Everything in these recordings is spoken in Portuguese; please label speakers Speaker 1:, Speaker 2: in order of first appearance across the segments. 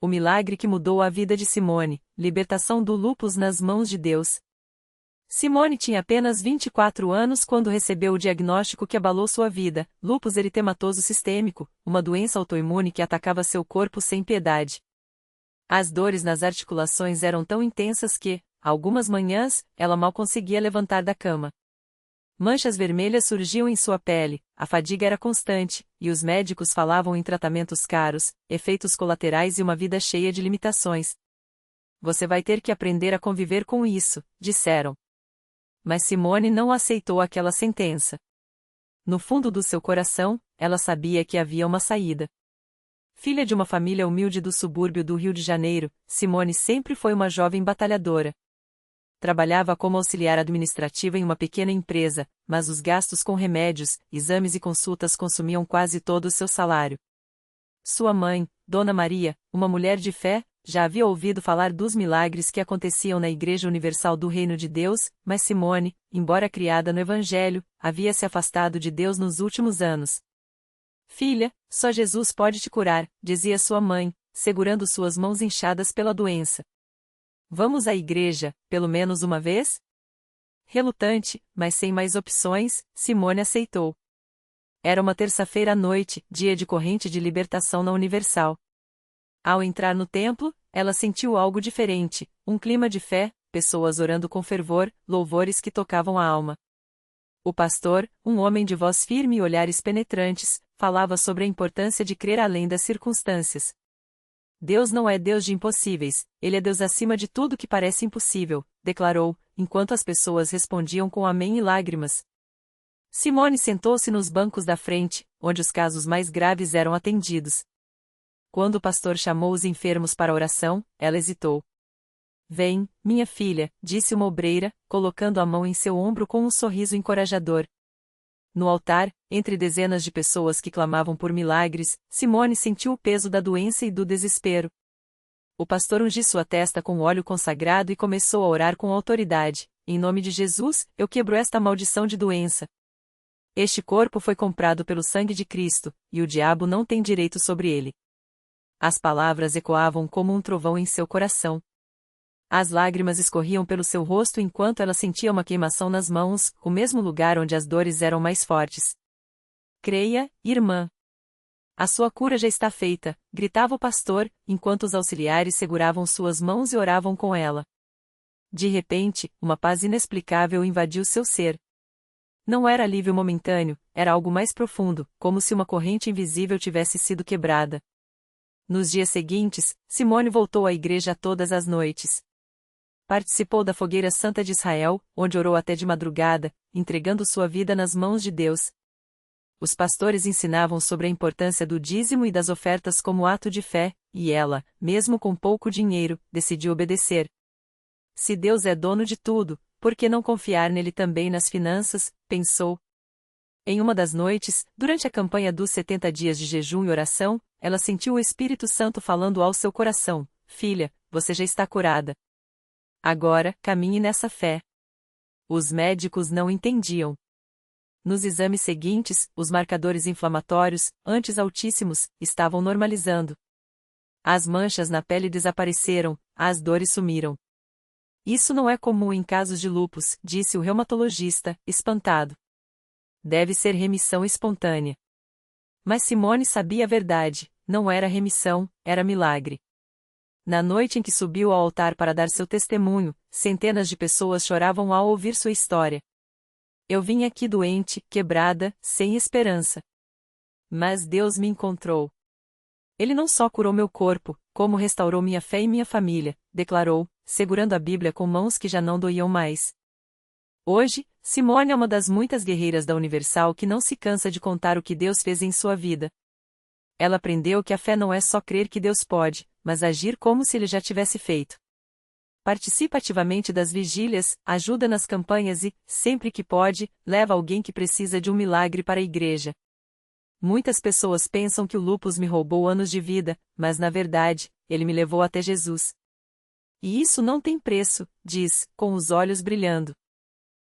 Speaker 1: O milagre que mudou a vida de Simone, libertação do lúpus nas mãos de Deus. Simone tinha apenas 24 anos quando recebeu o diagnóstico que abalou sua vida, lúpus eritematoso sistêmico, uma doença autoimune que atacava seu corpo sem piedade. As dores nas articulações eram tão intensas que, algumas manhãs, ela mal conseguia levantar da cama. Manchas vermelhas surgiam em sua pele, a fadiga era constante, e os médicos falavam em tratamentos caros, efeitos colaterais e uma vida cheia de limitações. Você vai ter que aprender a conviver com isso, disseram. Mas Simone não aceitou aquela sentença. No fundo do seu coração, ela sabia que havia uma saída. Filha de uma família humilde do subúrbio do Rio de Janeiro, Simone sempre foi uma jovem batalhadora. Trabalhava como auxiliar administrativa em uma pequena empresa, mas os gastos com remédios, exames e consultas consumiam quase todo o seu salário. Sua mãe, Dona Maria, uma mulher de fé, já havia ouvido falar dos milagres que aconteciam na Igreja Universal do Reino de Deus, mas Simone, embora criada no Evangelho, havia se afastado de Deus nos últimos anos. Filha, só Jesus pode te curar, dizia sua mãe, segurando suas mãos inchadas pela doença. Vamos à igreja, pelo menos uma vez? Relutante, mas sem mais opções, Simone aceitou. Era uma terça-feira à noite, dia de corrente de libertação na Universal. Ao entrar no templo, ela sentiu algo diferente, um clima de fé, pessoas orando com fervor, louvores que tocavam a alma. O pastor, um homem de voz firme e olhares penetrantes, falava sobre a importância de crer além das circunstâncias. Deus não é Deus de impossíveis, Ele é Deus acima de tudo que parece impossível, declarou, enquanto as pessoas respondiam com amém e lágrimas. Simone sentou-se nos bancos da frente, onde os casos mais graves eram atendidos. Quando o pastor chamou os enfermos para a oração, ela hesitou. Vem, minha filha, disse uma obreira, colocando a mão em seu ombro com um sorriso encorajador. No altar, entre dezenas de pessoas que clamavam por milagres, Simone sentiu o peso da doença e do desespero. O pastor ungiu sua testa com óleo consagrado e começou a orar com autoridade. Em nome de Jesus, eu quebro esta maldição de doença. Este corpo foi comprado pelo sangue de Cristo, e o diabo não tem direito sobre ele. As palavras ecoavam como um trovão em seu coração. As lágrimas escorriam pelo seu rosto enquanto ela sentia uma queimação nas mãos, o mesmo lugar onde as dores eram mais fortes. Creia, irmã. A sua cura já está feita, gritava o pastor, enquanto os auxiliares seguravam suas mãos e oravam com ela. De repente, uma paz inexplicável invadiu seu ser. Não era alívio momentâneo, era algo mais profundo, como se uma corrente invisível tivesse sido quebrada. Nos dias seguintes, Simone voltou à igreja todas as noites. Participou da Fogueira Santa de Israel, onde orou até de madrugada, entregando sua vida nas mãos de Deus. Os pastores ensinavam sobre a importância do dízimo e das ofertas como ato de fé, e ela, mesmo com pouco dinheiro, decidiu obedecer. Se Deus é dono de tudo, por que não confiar nele também nas finanças, pensou. Em uma das noites, durante a campanha dos 70 dias de jejum e oração, ela sentiu o Espírito Santo falando ao seu coração: Filha, você já está curada. Agora, caminhe nessa fé. Os médicos não entendiam. Nos exames seguintes, os marcadores inflamatórios, antes altíssimos, estavam normalizando. As manchas na pele desapareceram, as dores sumiram. Isso não é comum em casos de lúpus, disse o reumatologista, espantado. Deve ser remissão espontânea. Mas Simone sabia a verdade, não era remissão, era milagre. Na noite em que subiu ao altar para dar seu testemunho, centenas de pessoas choravam ao ouvir sua história. Eu vim aqui doente, quebrada, sem esperança. Mas Deus me encontrou. Ele não só curou meu corpo, como restaurou minha fé e minha família, declarou, segurando a Bíblia com mãos que já não doíam mais. Hoje, Simone é uma das muitas guerreiras da Universal que não se cansa de contar o que Deus fez em sua vida. Ela aprendeu que a fé não é só crer que Deus pode, mas agir como se Ele já tivesse feito. Participa ativamente das vigílias, ajuda nas campanhas e, sempre que pode, leva alguém que precisa de um milagre para a igreja. Muitas pessoas pensam que o lúpus me roubou anos de vida, mas na verdade, ele me levou até Jesus. E isso não tem preço, diz, com os olhos brilhando.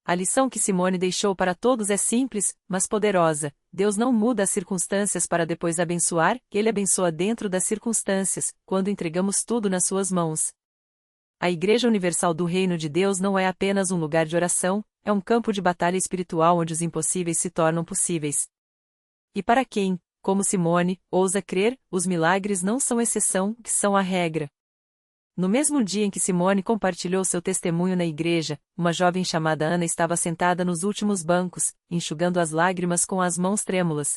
Speaker 1: A lição que Simone deixou para todos é simples, mas poderosa. Deus não muda as circunstâncias para depois abençoar, Ele abençoa dentro das circunstâncias, quando entregamos tudo nas suas mãos. A Igreja Universal do Reino de Deus não é apenas um lugar de oração, é um campo de batalha espiritual onde os impossíveis se tornam possíveis. E para quem, como Simone, ousa crer, os milagres não são exceção, que são a regra. No mesmo dia em que Simone compartilhou seu testemunho na igreja, uma jovem chamada Ana estava sentada nos últimos bancos, enxugando as lágrimas com as mãos trêmulas.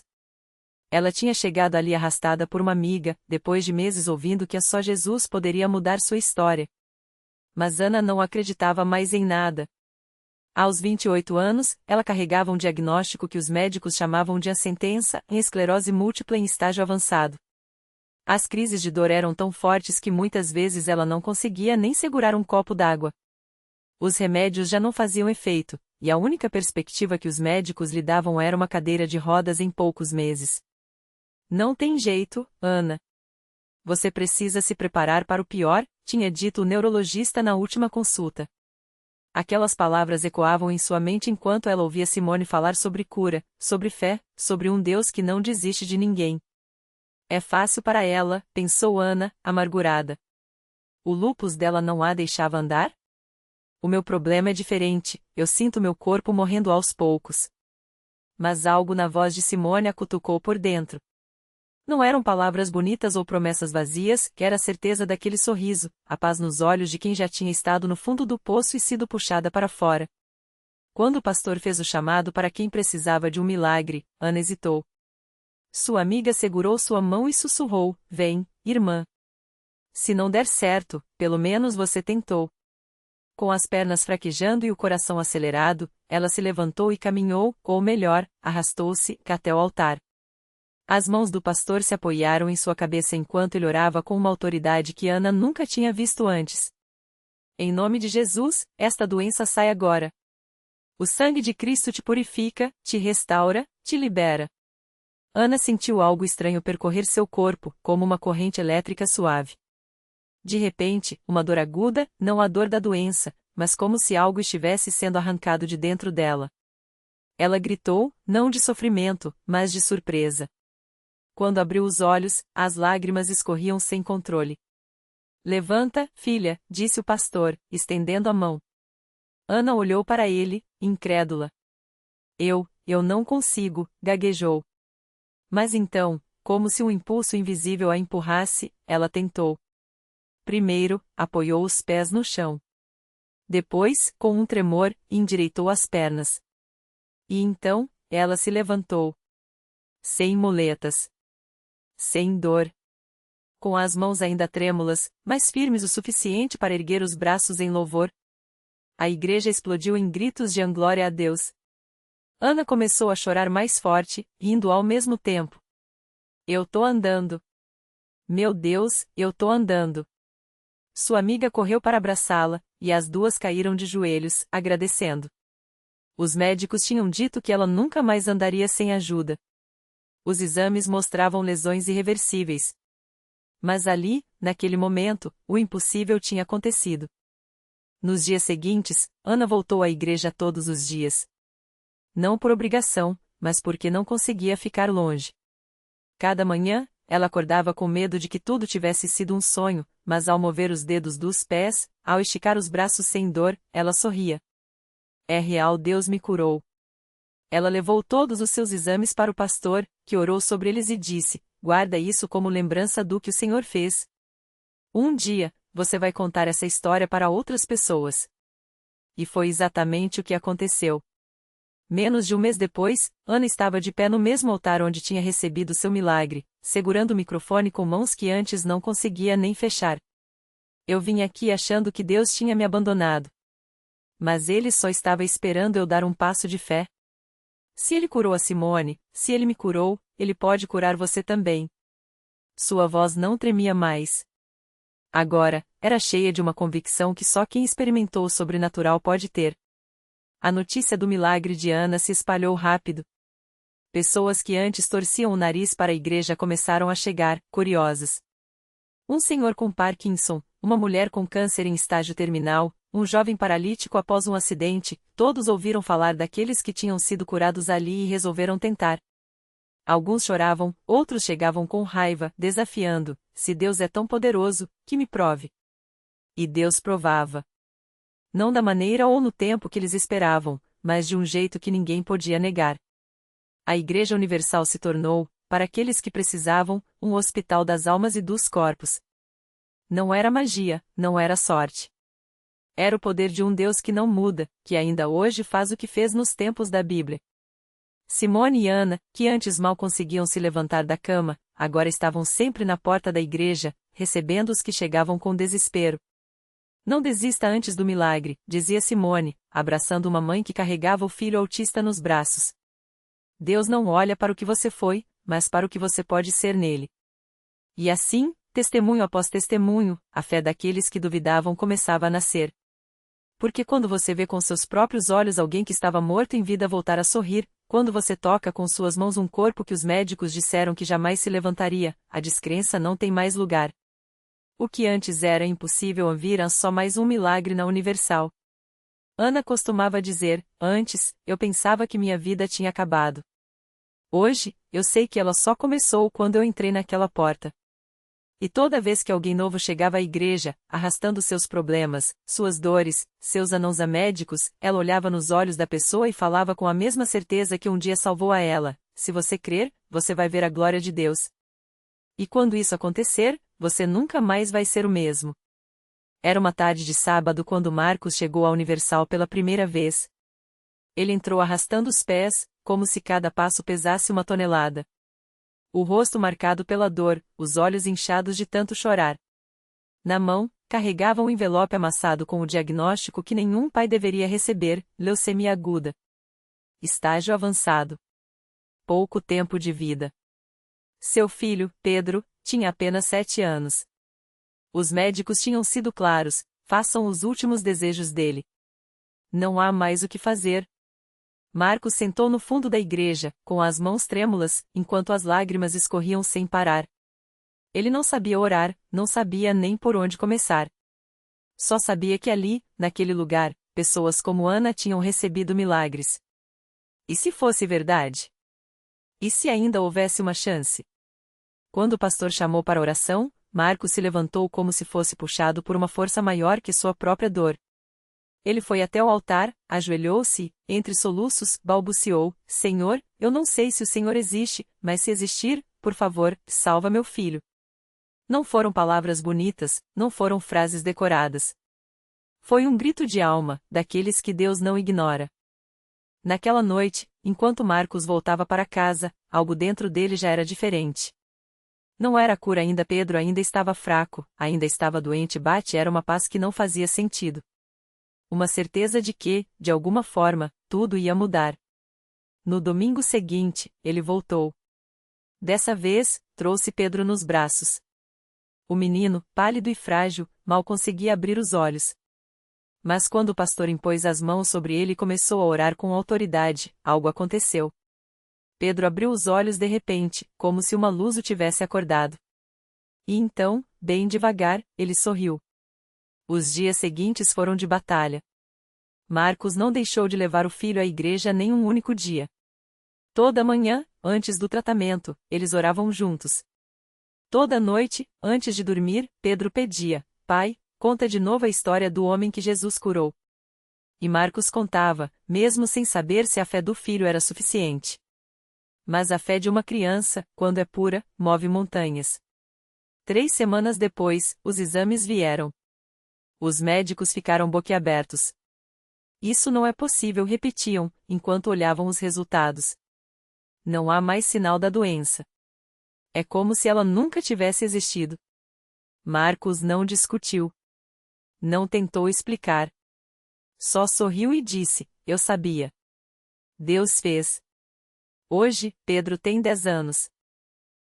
Speaker 1: Ela tinha chegado ali arrastada por uma amiga, depois de meses ouvindo que só Jesus poderia mudar sua história. Mas Ana não acreditava mais em nada. Aos 28 anos, ela carregava um diagnóstico que os médicos chamavam de sentença em esclerose múltipla em estágio avançado. As crises de dor eram tão fortes que muitas vezes ela não conseguia nem segurar um copo d'água. Os remédios já não faziam efeito, e a única perspectiva que os médicos lhe davam era uma cadeira de rodas em poucos meses. Não tem jeito, Ana. Você precisa se preparar para o pior, tinha dito o neurologista na última consulta. Aquelas palavras ecoavam em sua mente enquanto ela ouvia Simone falar sobre cura, sobre fé, sobre um Deus que não desiste de ninguém. É fácil para ela, pensou Ana, amargurada. O lúpus dela não a deixava andar? O meu problema é diferente, eu sinto meu corpo morrendo aos poucos. Mas algo na voz de Simone a cutucou por dentro. Não eram palavras bonitas ou promessas vazias, era a certeza daquele sorriso, a paz nos olhos de quem já tinha estado no fundo do poço e sido puxada para fora. Quando o pastor fez o chamado para quem precisava de um milagre, Ana hesitou. Sua amiga segurou sua mão e sussurrou: "Vem, irmã. Se não der certo, pelo menos você tentou." Com as pernas fraquejando e o coração acelerado, ela se levantou e caminhou, ou melhor, arrastou-se, até o altar. As mãos do pastor se apoiaram em sua cabeça enquanto ele orava com uma autoridade que Ana nunca tinha visto antes. Em nome de Jesus, esta doença sai agora. O sangue de Cristo te purifica, te restaura, te libera. Ana sentiu algo estranho percorrer seu corpo, como uma corrente elétrica suave. De repente, uma dor aguda, não a dor da doença, mas como se algo estivesse sendo arrancado de dentro dela. Ela gritou, não de sofrimento, mas de surpresa. Quando abriu os olhos, as lágrimas escorriam sem controle. "Levanta, filha", disse o pastor, estendendo a mão. Ana olhou para ele, incrédula. Eu não consigo", gaguejou. Mas então, como se um impulso invisível a empurrasse, ela tentou. Primeiro, apoiou os pés no chão. Depois, com um tremor, endireitou as pernas. E então, ela se levantou. Sem muletas. Sem dor. Com as mãos ainda trêmulas, mas firmes o suficiente para erguer os braços em louvor. A igreja explodiu em gritos de glória a Deus. Ana começou a chorar mais forte, rindo ao mesmo tempo. "Eu tô andando. Meu Deus, eu tô andando." Sua amiga correu para abraçá-la, e as duas caíram de joelhos, agradecendo. Os médicos tinham dito que ela nunca mais andaria sem ajuda. Os exames mostravam lesões irreversíveis. Mas ali, naquele momento, o impossível tinha acontecido. Nos dias seguintes, Ana voltou à igreja todos os dias. Não por obrigação, mas porque não conseguia ficar longe. Cada manhã, ela acordava com medo de que tudo tivesse sido um sonho, mas ao mover os dedos dos pés, ao esticar os braços sem dor, ela sorria. "É real, Deus me curou." Ela levou todos os seus exames para o pastor, que orou sobre eles e disse: "Guarda isso como lembrança do que o Senhor fez. Um dia, você vai contar essa história para outras pessoas." E foi exatamente o que aconteceu. Menos de um mês depois, Ana estava de pé no mesmo altar onde tinha recebido seu milagre, segurando o microfone com mãos que antes não conseguia nem fechar. "Eu vim aqui achando que Deus tinha me abandonado. Mas Ele só estava esperando eu dar um passo de fé. Se Ele curou a Simone, se Ele me curou, Ele pode curar você também." Sua voz não tremia mais. Agora, era cheia de uma convicção que só quem experimentou o sobrenatural pode ter. A notícia do milagre de Ana se espalhou rápido. Pessoas que antes torciam o nariz para a igreja começaram a chegar, curiosas. Um senhor com Parkinson, uma mulher com câncer em estágio terminal, um jovem paralítico após um acidente, todos ouviram falar daqueles que tinham sido curados ali e resolveram tentar. Alguns choravam, outros chegavam com raiva, desafiando: se Deus é tão poderoso, que me prove. E Deus provava. Não da maneira ou no tempo que eles esperavam, mas de um jeito que ninguém podia negar. A Igreja Universal se tornou, para aqueles que precisavam, um hospital das almas e dos corpos. Não era magia, não era sorte. Era o poder de um Deus que não muda, que ainda hoje faz o que fez nos tempos da Bíblia. Simone e Ana, que antes mal conseguiam se levantar da cama, agora estavam sempre na porta da igreja, recebendo os que chegavam com desespero. Não desista antes do milagre, dizia Simone, abraçando uma mãe que carregava o filho autista nos braços. Deus não olha para o que você foi, mas para o que você pode ser nele. E assim, testemunho após testemunho, a fé daqueles que duvidavam começava a nascer. Porque quando você vê com seus próprios olhos alguém que estava morto em vida voltar a sorrir, quando você toca com suas mãos um corpo que os médicos disseram que jamais se levantaria, a descrença não tem mais lugar. O que antes era impossível vira só mais um milagre na Universal. Ana costumava dizer: antes, eu pensava que minha vida tinha acabado. Hoje, eu sei que ela só começou quando eu entrei naquela porta. E toda vez que alguém novo chegava à igreja, arrastando seus problemas, suas dores, seus anãos a médicos, ela olhava nos olhos da pessoa e falava com a mesma certeza que um dia salvou a ela: se você crer, você vai ver a glória de Deus. E quando isso acontecer, você nunca mais vai ser o mesmo. Era uma tarde de sábado quando Marcos chegou à Universal pela primeira vez. Ele entrou arrastando os pés, como se cada passo pesasse uma tonelada. O rosto marcado pela dor, os olhos inchados de tanto chorar. Na mão, carregava um envelope amassado com o diagnóstico que nenhum pai deveria receber: leucemia aguda. Estágio avançado. Pouco tempo de vida. Seu filho, Pedro, tinha apenas 7 anos. Os médicos tinham sido claros: façam os últimos desejos dele. Não há mais o que fazer. Marcos sentou no fundo da igreja, com as mãos trêmulas, enquanto as lágrimas escorriam sem parar. Ele não sabia orar, não sabia nem por onde começar. Só sabia que ali, naquele lugar, pessoas como Ana tinham recebido milagres. E se fosse verdade? E se ainda houvesse uma chance? Quando o pastor chamou para a oração, Marcos se levantou como se fosse puxado por uma força maior que sua própria dor. Ele foi até o altar, ajoelhou-se, entre soluços, balbuciou: Senhor, eu não sei se o Senhor existe, mas se existir, por favor, salva meu filho. Não foram palavras bonitas, não foram frases decoradas. Foi um grito de alma, daqueles que Deus não ignora. Naquela noite, enquanto Marcos voltava para casa, algo dentro dele já era diferente. Não era a cura ainda, Pedro ainda estava fraco, ainda estava doente, era uma paz que não fazia sentido. Uma certeza de que, de alguma forma, tudo ia mudar. No domingo seguinte, ele voltou. Dessa vez, trouxe Pedro nos braços. O menino, pálido e frágil, mal conseguia abrir os olhos. Mas quando o pastor impôs as mãos sobre ele e começou a orar com autoridade, algo aconteceu. Pedro abriu os olhos de repente, como se uma luz o tivesse acordado. E então, bem devagar, ele sorriu. Os dias seguintes foram de batalha. Marcos não deixou de levar o filho à igreja nem um único dia. Toda manhã, antes do tratamento, eles oravam juntos. Toda noite, antes de dormir, Pedro pedia: Pai, conta de novo a história do homem que Jesus curou. E Marcos contava, mesmo sem saber se a fé do filho era suficiente. Mas a fé de uma criança, quando é pura, move montanhas. 3 semanas depois, os exames vieram. Os médicos ficaram boquiabertos. Isso não é possível, repetiam, enquanto olhavam os resultados. Não há mais sinal da doença. É como se ela nunca tivesse existido. Marcos não discutiu. Não tentou explicar. Só sorriu e disse: eu sabia. Deus fez. Hoje, Pedro tem 10 anos.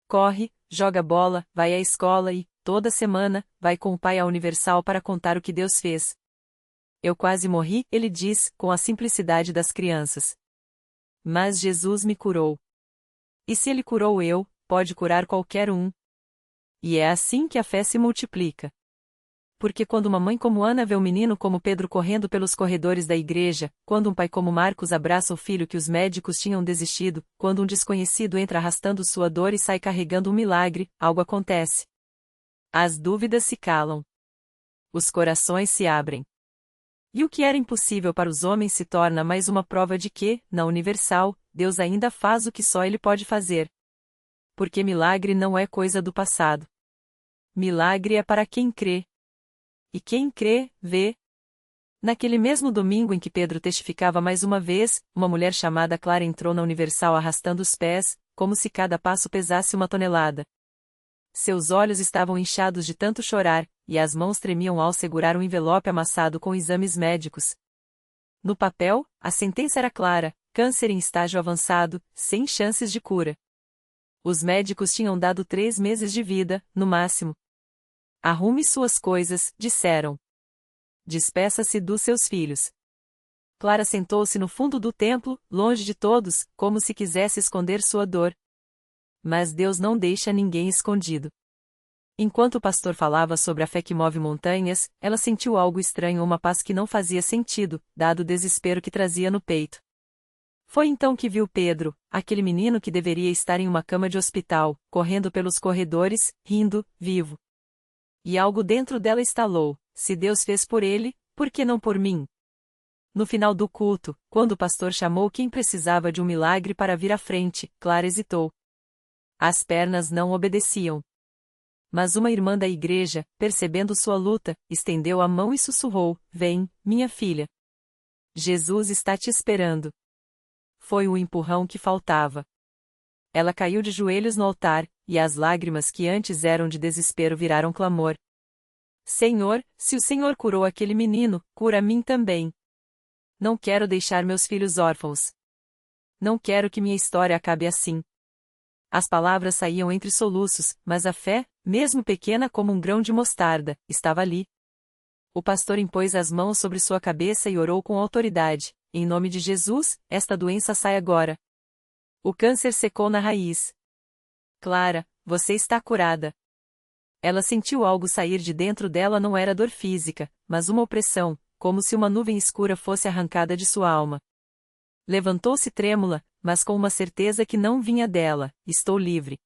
Speaker 1: Corre, joga bola, vai à escola e, toda semana, vai com o pai à Universal para contar o que Deus fez. Eu quase morri, ele diz, com a simplicidade das crianças. Mas Jesus me curou. E se ele curou eu, pode curar qualquer um. E é assim que a fé se multiplica. Porque quando uma mãe como Ana vê um menino como Pedro correndo pelos corredores da igreja, quando um pai como Marcos abraça o filho que os médicos tinham desistido, quando um desconhecido entra arrastando sua dor e sai carregando um milagre, algo acontece. As dúvidas se calam. Os corações se abrem. E o que era impossível para os homens se torna mais uma prova de que, na universal, Deus ainda faz o que só Ele pode fazer. Porque milagre não é coisa do passado. Milagre é para quem crê. E quem crê, vê. Naquele mesmo domingo em que Pedro testificava mais uma vez, uma mulher chamada Clara entrou na Universal arrastando os pés, como se cada passo pesasse uma tonelada. Seus olhos estavam inchados de tanto chorar, e as mãos tremiam ao segurar um envelope amassado com exames médicos. No papel, a sentença era clara: câncer em estágio avançado, sem chances de cura. Os médicos tinham dado 3 meses de vida, no máximo. Arrume suas coisas, disseram. Despeça-se dos seus filhos. Clara sentou-se no fundo do templo, longe de todos, como se quisesse esconder sua dor. Mas Deus não deixa ninguém escondido. Enquanto o pastor falava sobre a fé que move montanhas, ela sentiu algo estranho, uma paz que não fazia sentido, dado o desespero que trazia no peito. Foi então que viu Pedro, aquele menino que deveria estar em uma cama de hospital, correndo pelos corredores, rindo, vivo. E algo dentro dela estalou: se Deus fez por ele, por que não por mim? No final do culto, quando o pastor chamou quem precisava de um milagre para vir à frente, Clara hesitou. As pernas não obedeciam. Mas uma irmã da igreja, percebendo sua luta, estendeu a mão e sussurrou: vem, minha filha. Jesus está te esperando. Foi o empurrão que faltava. Ela caiu de joelhos no altar, e as lágrimas que antes eram de desespero viraram clamor. Senhor, se o Senhor curou aquele menino, cura a mim também. Não quero deixar meus filhos órfãos. Não quero que minha história acabe assim. As palavras saíam entre soluços, mas a fé, mesmo pequena como um grão de mostarda, estava ali. O pastor impôs as mãos sobre sua cabeça e orou com autoridade: em nome de Jesus, esta doença sai agora. O câncer secou na raiz. Clara, você está curada. Ela sentiu algo sair de dentro dela, não era dor física, mas uma opressão, como se uma nuvem escura fosse arrancada de sua alma. Levantou-se trêmula, mas com uma certeza que não vinha dela: estou livre.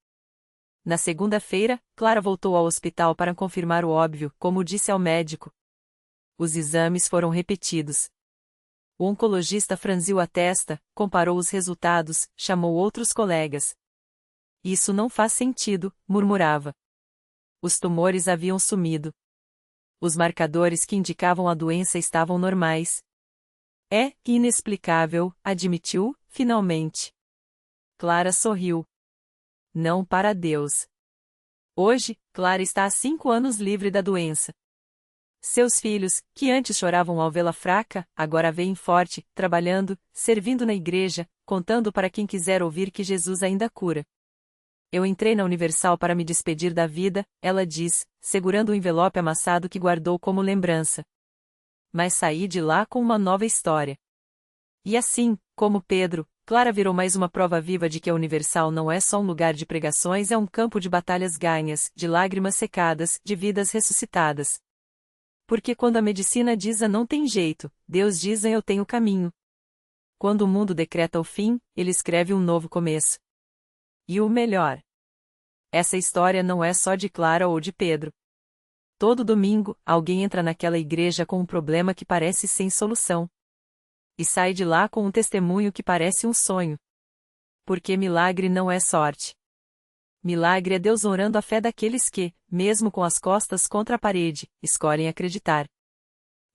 Speaker 1: Na segunda-feira, Clara voltou ao hospital para confirmar o óbvio, como disse ao médico. Os exames foram repetidos. O oncologista franziu a testa, comparou os resultados, chamou outros colegas. Isso não faz sentido, murmurava. Os tumores haviam sumido. Os marcadores que indicavam a doença estavam normais. É inexplicável, admitiu, finalmente. Clara sorriu. Não para Deus. Hoje, Clara está há 5 anos livre da doença. Seus filhos, que antes choravam ao vê-la fraca, agora a veem forte, trabalhando, servindo na igreja, contando para quem quiser ouvir que Jesus ainda cura. Eu entrei na Universal para me despedir da vida, ela diz, segurando o envelope amassado que guardou como lembrança. Mas saí de lá com uma nova história. E assim, como Pedro, Clara virou mais uma prova viva de que a Universal não é só um lugar de pregações, é um campo de batalhas ganhas, de lágrimas secadas, de vidas ressuscitadas. Porque quando a medicina diz a não tem jeito, Deus diz a eu tenho caminho. Quando o mundo decreta o fim, ele escreve um novo começo. E o melhor: essa história não é só de Clara ou de Pedro. Todo domingo, alguém entra naquela igreja com um problema que parece sem solução. E sai de lá com um testemunho que parece um sonho. Porque milagre não é sorte. Milagre é Deus honrando a fé daqueles que, mesmo com as costas contra a parede, escolhem acreditar.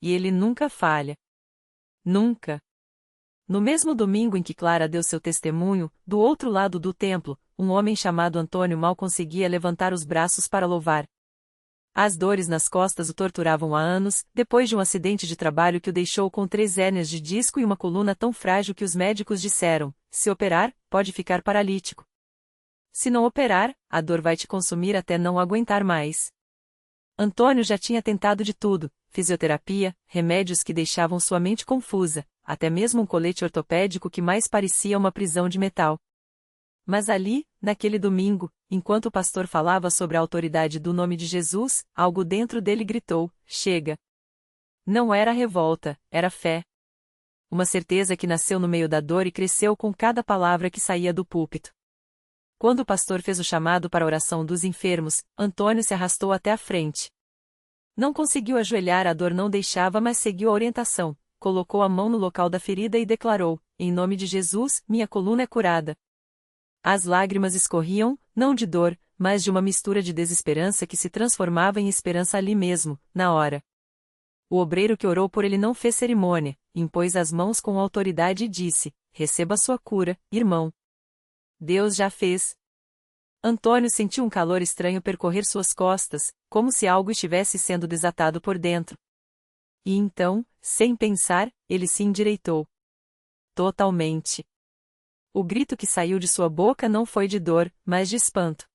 Speaker 1: E ele nunca falha. Nunca. No mesmo domingo em que Clara deu seu testemunho, do outro lado do templo, um homem chamado Antônio mal conseguia levantar os braços para louvar. As dores nas costas o torturavam há anos, depois de um acidente de trabalho que o deixou com 3 hérnias de disco e uma coluna tão frágil que os médicos disseram: se operar, pode ficar paralítico. Se não operar, a dor vai te consumir até não aguentar mais. Antônio já tinha tentado de tudo: fisioterapia, remédios que deixavam sua mente confusa, até mesmo um colete ortopédico que mais parecia uma prisão de metal. Mas ali, naquele domingo, enquanto o pastor falava sobre a autoridade do nome de Jesus, algo dentro dele gritou: chega! Não era revolta, era fé. Uma certeza que nasceu no meio da dor e cresceu com cada palavra que saía do púlpito. Quando o pastor fez o chamado para a oração dos enfermos, Antônio se arrastou até a frente. Não conseguiu ajoelhar, a dor não deixava, mas seguiu a orientação. Colocou a mão no local da ferida e declarou: em nome de Jesus, minha coluna é curada. As lágrimas escorriam, não de dor, mas de uma mistura de desesperança que se transformava em esperança ali mesmo, na hora. O obreiro que orou por ele não fez cerimônia, impôs as mãos com autoridade e disse: receba sua cura, irmão. Deus já fez. Antônio sentiu um calor estranho percorrer suas costas, como se algo estivesse sendo desatado por dentro. E então, sem pensar, ele se endireitou. Totalmente. O grito que saiu de sua boca não foi de dor, mas de espanto.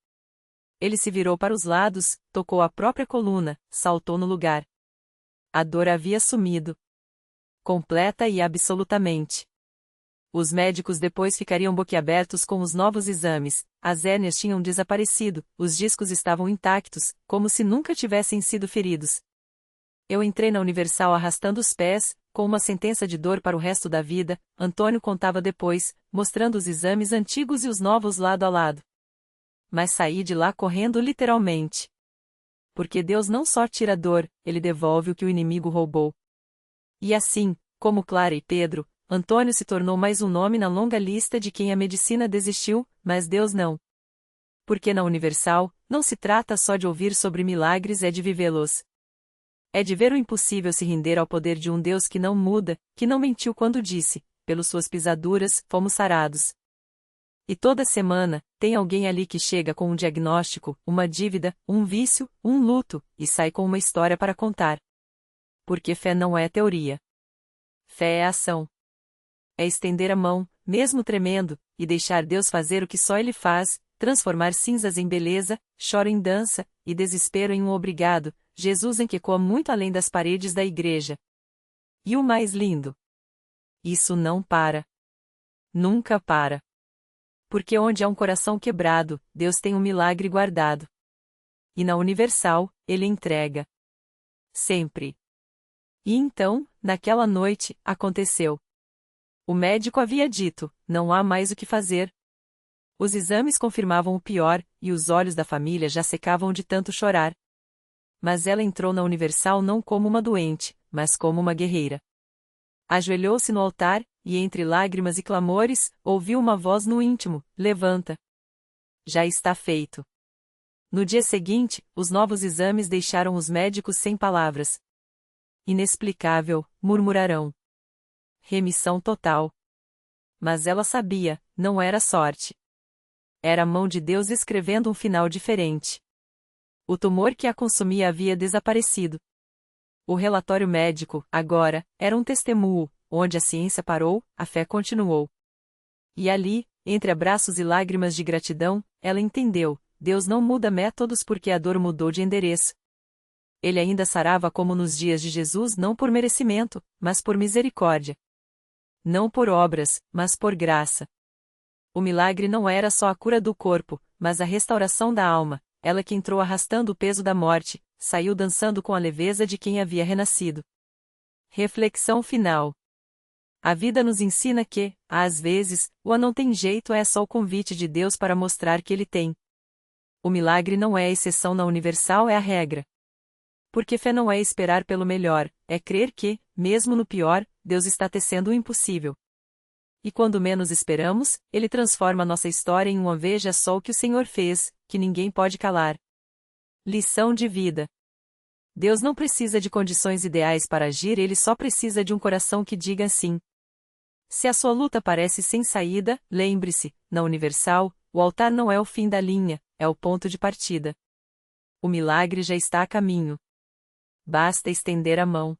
Speaker 1: Ele se virou para os lados, tocou a própria coluna, saltou no lugar. A dor havia sumido. Completa e absolutamente. Os médicos depois ficariam boquiabertos com os novos exames. As hérnias tinham desaparecido, os discos estavam intactos, como se nunca tivessem sido feridos. Eu entrei na Universal arrastando os pés, com uma sentença de dor para o resto da vida, Antônio contava depois, mostrando os exames antigos e os novos lado a lado. Mas saí de lá correndo literalmente. Porque Deus não só tira a dor, Ele devolve o que o inimigo roubou. E assim, como Clara e Pedro, Antônio se tornou mais um nome na longa lista de quem a medicina desistiu, mas Deus não. Porque na Universal, não se trata só de ouvir sobre milagres, é de vivê-los. É de ver o impossível se render ao poder de um Deus que não muda, que não mentiu quando disse: pelas suas pisaduras, fomos sarados. E toda semana, tem alguém ali que chega com um diagnóstico, uma dívida, um vício, um luto, e sai com uma história para contar. Porque fé não é teoria. Fé é ação. É estender a mão, mesmo tremendo, e deixar Deus fazer o que só Ele faz, transformar cinzas em beleza, choro em dança, e desespero em um obrigado, Jesus em que ecoa muito além das paredes da igreja. E o mais lindo? Isso não para. Nunca para. Porque onde há um coração quebrado, Deus tem um milagre guardado. E na Universal, Ele entrega. Sempre. E então, naquela noite, aconteceu. O médico havia dito: não há mais o que fazer. Os exames confirmavam o pior, e os olhos da família já secavam de tanto chorar. Mas ela entrou na Universal não como uma doente, mas como uma guerreira. Ajoelhou-se no altar, e entre lágrimas e clamores, ouviu uma voz no íntimo: levanta. Já está feito. No dia seguinte, os novos exames deixaram os médicos sem palavras. Inexplicável, murmurarão. Remissão total. Mas ela sabia, não era sorte. Era a mão de Deus escrevendo um final diferente. O tumor que a consumia havia desaparecido. O relatório médico, agora, era um testemunho, onde a ciência parou, a fé continuou. E ali, entre abraços e lágrimas de gratidão, ela entendeu: Deus não muda métodos porque a dor mudou de endereço. Ele ainda sarava como nos dias de Jesus, não por merecimento, mas por misericórdia. Não por obras, mas por graça. O milagre não era só a cura do corpo, mas a restauração da alma. Ela que entrou arrastando o peso da morte, saiu dançando com a leveza de quem havia renascido. Reflexão final. A vida nos ensina que, às vezes, o não tem jeito é só o convite de Deus para mostrar que Ele tem. O milagre não é a exceção na Universal, é a regra. Porque fé não é esperar pelo melhor, é crer que, mesmo no pior, Deus está tecendo o impossível. E quando menos esperamos, Ele transforma nossa história em uma veja só o que o Senhor fez, que ninguém pode calar. Lição de vida. Deus não precisa de condições ideais para agir, Ele só precisa de um coração que diga sim. Se a sua luta parece sem saída, lembre-se, na Universal, o altar não é o fim da linha, é o ponto de partida. O milagre já está a caminho. Basta estender a mão.